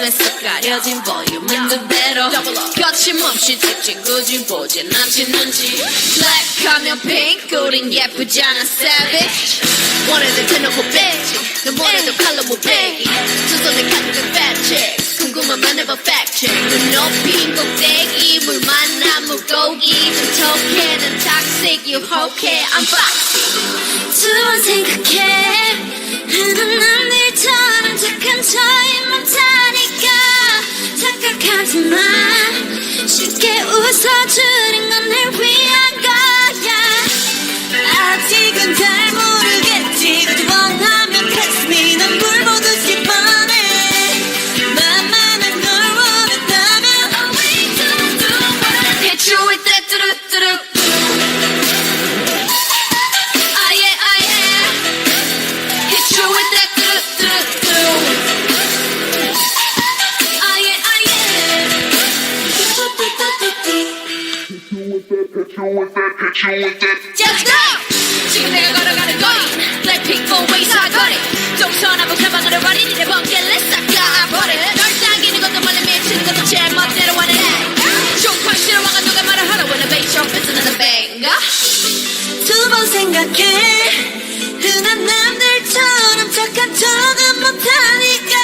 조심해서 가려진 볼륨은 그대로 거침없이 찍찍 굳이 보진 않지 눈치 Black 하면 pink 우린 예쁘잖아 savage 원해도 대놓고 빼지 넌 뭐래도 칼로 못 빼기 두 손에 가득한 fat chicks 궁금하면 해봐 fact check 눈 높인 꼭대기 물 만나 물고기 촉촉해는 toxic 유혹해 I'm foxy 두 번 생각해 흔한 남들처럼 착한 척이 못하니까 착각하지마 쉽게 웃어주는 건 날 위한 거야 아직은 잘 모르겠지 그저 원하면 kiss me 난 물 보듯이 뻔해 나만은 널 원한다면 Always do what I Hit you with that 뚜루뚜루 지금 내가 걸어가는 거리 Blackpink four-way 사거리 동서남북 사방으로 버린 이래 번개를 싹 다 버려 널 당기는 것도 멀리 미치는 것도 제 멋대로 원해 쇼팡 싫어와가 누가 말을 하러 wanna bait your fist in the bang 두 번 생각해 흔한 남들처럼 착한 척은 못하니까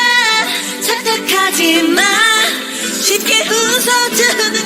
착각하지마 쉽게 웃어주는